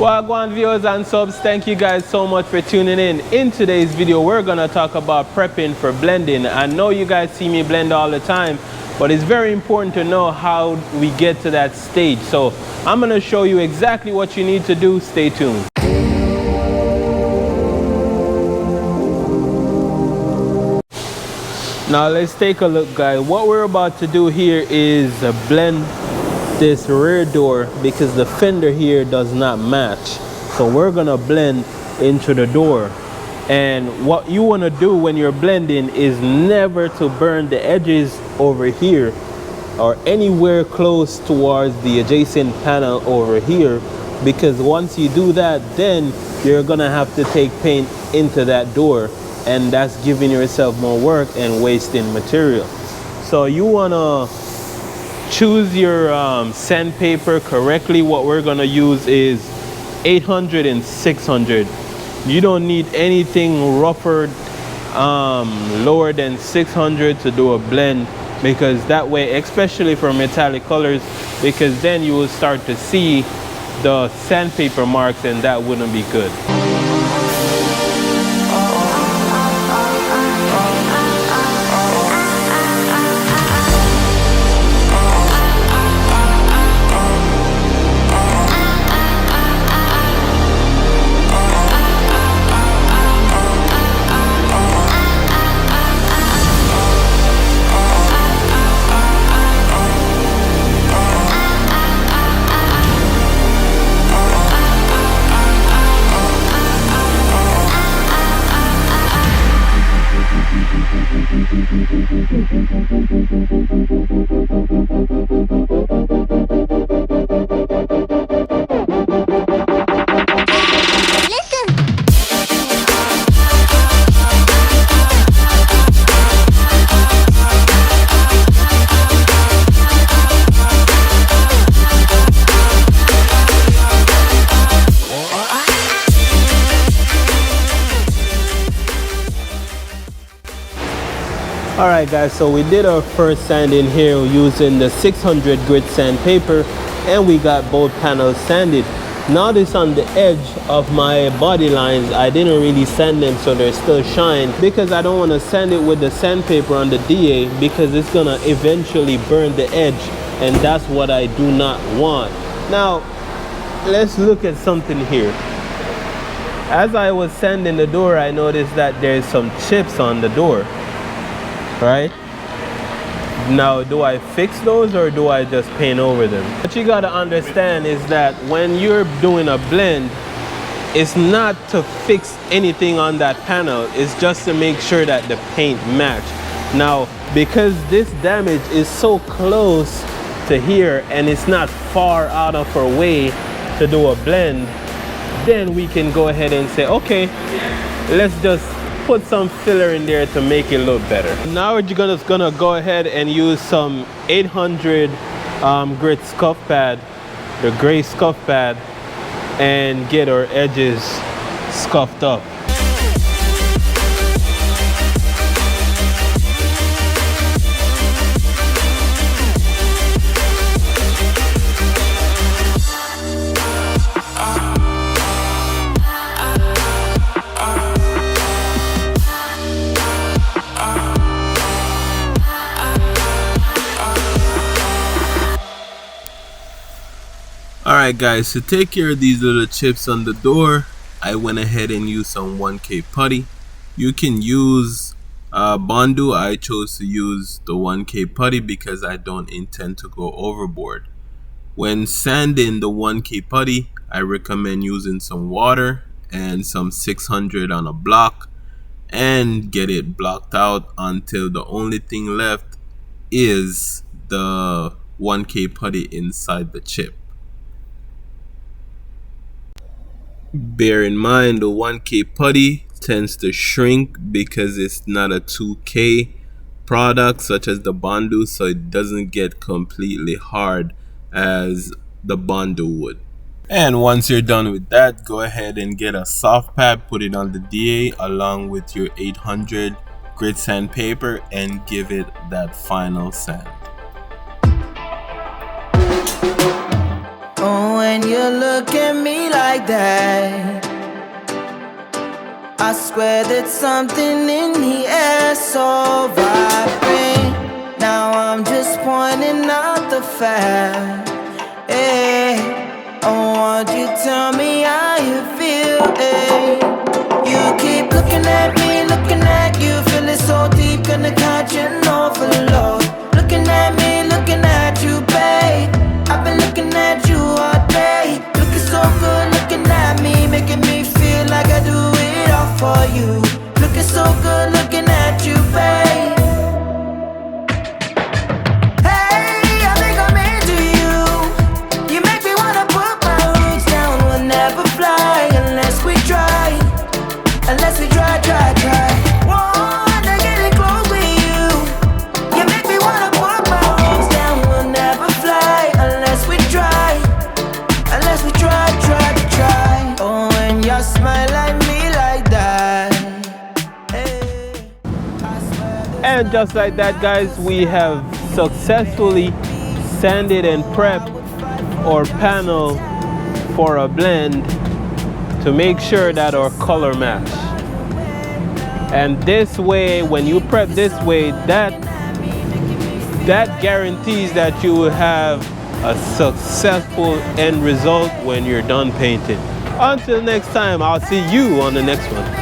Wagwan viewers and subs, thank you guys so much for tuning in. In today's video, we're gonna talk about prepping for blending. I know you guys see me blend all the time, but it's very important to know how we get to that stage. So I'm gonna show you exactly what you need to do. Stay tuned. Now let's take a look, guys. What we're about to do here is blend this rear door because the fender here does not match. So we're gonna blend into the door. And what you wanna do when you're blending is never to burn the edges over here or anywhere close towards the adjacent panel over here, because once you do that, then you're gonna have to take paint into that door, and that's giving yourself more work and wasting material. So you wanna choose your sandpaper correctly. What we're gonna use is 800 and 600. You don't need anything rougher, lower than 600 to do a blend, because that way, especially for metallic colors, because then you will start to see the sandpaper marks, and that wouldn't be good. Alright guys, so we did our first sand in here using the 600 grit sandpaper, and we got both panels sanded. Notice on the edge of my body lines, I didn't really sand them so they're still shine, because I don't want to sand it with the sandpaper on the DA, because it's gonna eventually burn the edge, and that's what I do not want. Now let's look at something here. As I was sanding the door, I noticed that there's some chips on the door. Right now, do I fix those or do I just paint over them? What you got to understand is that when you're doing a blend, it's not to fix anything on that panel, it's just to make sure that the paint match. Now, because this damage is so close to here and it's not far out of our way to do a blend, then we can go ahead and say, okay, let's just put some filler in there to make it look better. Now we're just gonna go ahead and use some 800 grit scuff pad, the gray scuff pad, and get our edges scuffed up. Alright guys, to take care of these little chips on the door, I went ahead and used some 1K putty. You can use Bondo. I chose to use the 1K putty because I don't intend to go overboard. When sanding the 1K putty, I recommend using some water and some 600 on a block and get it blocked out until the only thing left is the 1K putty inside the chip. Bear in mind, the 1K putty tends to shrink because it's not a 2K product such as the Bondo, so it doesn't get completely hard as the Bondo would. And once you're done with that, go ahead and get a soft pad, put it on the DA along with your 800 grit sandpaper and give it that final sand. Oh, when you look at me like that, I swear that something in the air so vibrant. Now I'm just pointing out the fact. Hey, won't you tell me how you feel? Hey, you keep looking at me, looking at you, feeling so deep, gonna catch an overload. Looking at me, looking at you, babe. I've been looking at you all day. Looking so good, looking at me, making me feel like I do it all for you. Looking so good, looking at you, babe. Hey, I think I'm into you. You make me wanna put my roots down. We'll never fly unless we try. Unless we try. Wanna get it close with you. You make me wanna put my roots down. We'll never fly unless we try. Unless we try. Oh, when you smile at me like that. Hey, I swear that. And just like that, guys, we have successfully sanded and prepped our panel for a blend to make sure that our color match. And this way, when you prep this way, that guarantees that you will have a successful end result when you're done painting. Until next time, I'll see you on the next one.